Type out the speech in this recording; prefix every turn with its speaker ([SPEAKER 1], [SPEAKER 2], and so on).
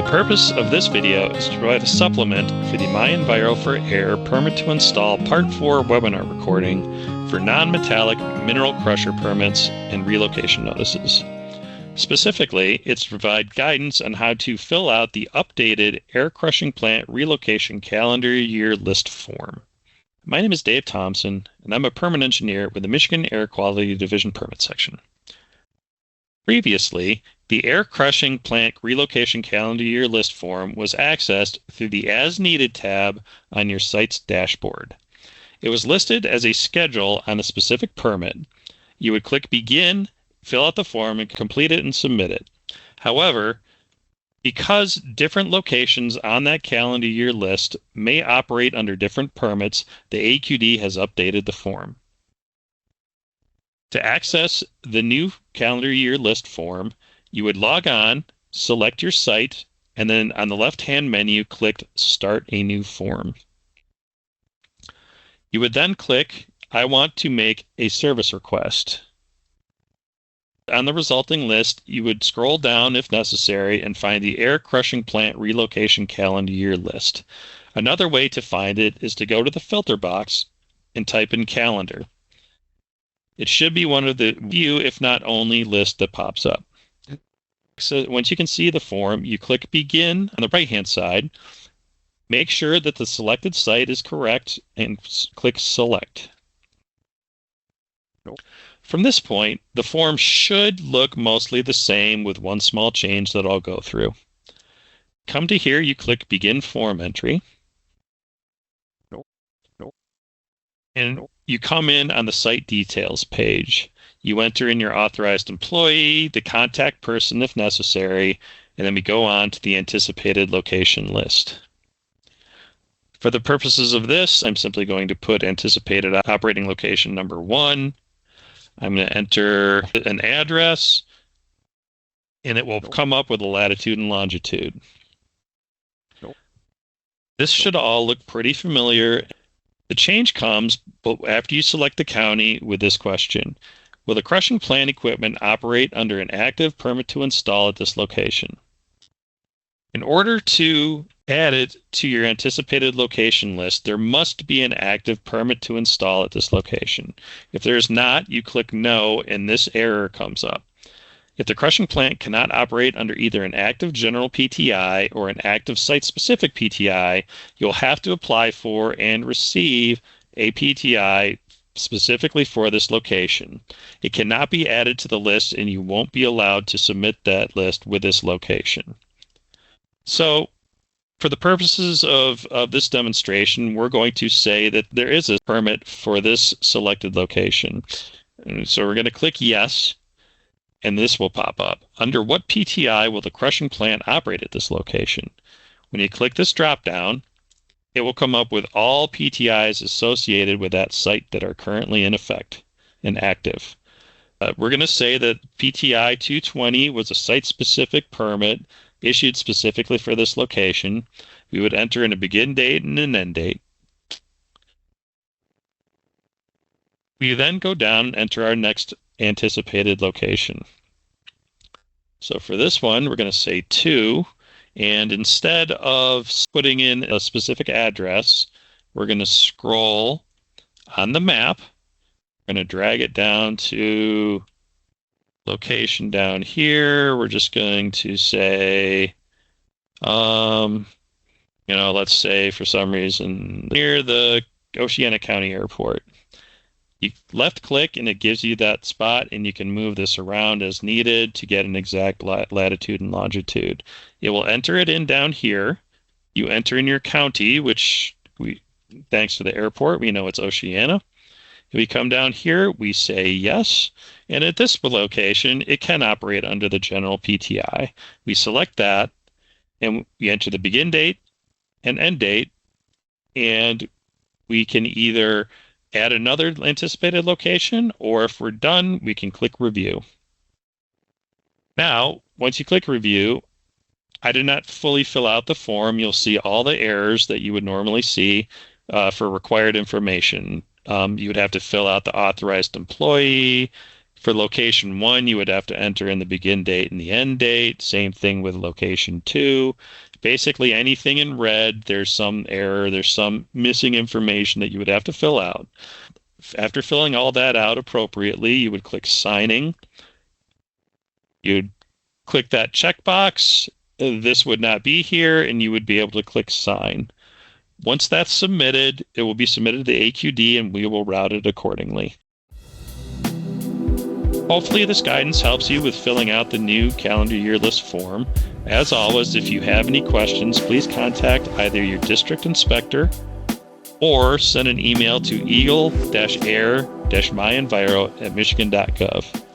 [SPEAKER 1] purpose of this video is to provide a supplement for the MiEnviro for Air Permit to Install Part 4 webinar recording for non-metallic mineral crusher permits and relocation notices. Specifically, it's to provide guidance on how to fill out the updated air crushing plant relocation calendar year list form. My name is Dave Thompson, and I'm a permit engineer with the Michigan Air Quality Division Permit Section. Previously, the air crushing plant relocation calendar year list form was accessed through the As Needed tab on your site's dashboard. It was listed as a schedule on a specific permit. You would click Begin, fill out the form, and complete it and submit it. However, because different locations on that calendar year list may operate under different permits, the AQD has updated the form. To access the new calendar year list form, you would log on, select your site, and then on the left-hand menu, click Start a New Form. You would then click, I want to make a service request. On the resulting list, you would scroll down if necessary and find the air crushing plant relocation calendar year list. Another way to find it is to go to the filter box and type in calendar. It should be one of the few, if not only, list that pops up. So once you can see the form, you click Begin on the right-hand side. Make sure that the selected site is correct and click Select. From this point, the form should look mostly the same with one small change that I'll go through. Come to here, you click Begin Form Entry. And you come in on the site details page. You enter in your authorized employee, the contact person if necessary, and then we go on to the anticipated location list. For the purposes of this, I'm simply going to put anticipated operating location number 1. I'm going to enter an address, and it will come up with a latitude and longitude. This should all look pretty familiar. The change comes after you select the county with this question. Will the crushing plant equipment operate under an active permit to install at this location? In order to add it to your anticipated location list, there must be an active permit to install at this location. If there is not, you click No, and this error comes up. If the crushing plant cannot operate under either an active general PTI or an active site-specific PTI, you'll have to apply for and receive a PTI specifically for this location. It cannot be added to the list, and you won't be allowed to submit that list with this location. So, for the purposes of this demonstration, we're going to say that there is a permit for this selected location. And so we're going to click Yes, and this will pop up. Under what PTI will the crushing plant operate at this location? When you click this drop-down, it will come up with all PTIs associated with that site that are currently in effect and active. We're going to say that PTI 220 was a site-specific permit issued specifically for this location. We would enter in a begin date and an end date. We then go down and enter our next anticipated location. So for this one, we're going to say 2, and instead of putting in a specific address, we're going to scroll on the map. We're going to drag it down to location down here. We're just going to say, let's say for some reason near the Oceana County Airport. You left click and it gives you that spot, and you can move this around as needed to get an exact latitude and longitude. It will enter it in down here. You enter in your county, which thanks to the airport, we know it's Oceana. If we come down here, we say yes, and at this location, it can operate under the general PTI. We select that, and we enter the begin date and end date, and we can either add another anticipated location, or if we're done, we can click Review. Now, once you click Review, I did not fully fill out the form. You'll see all the errors that you would normally see for required information. You would have to fill out the authorized employee, For location 1, you would have to enter in the begin date and the end date. Same thing with location 2. Basically, anything in red, there's some error, there's some missing information that you would have to fill out. After filling all that out appropriately, you would click signing. You'd click that checkbox. This would not be here, and you would be able to click sign. Once that's submitted, it will be submitted to AQD, and we will route it accordingly. Hopefully this guidance helps you with filling out the new calendar year list form. As always, if you have any questions, please contact either your district inspector or send an email to eagle-air-mienviro@michigan.gov.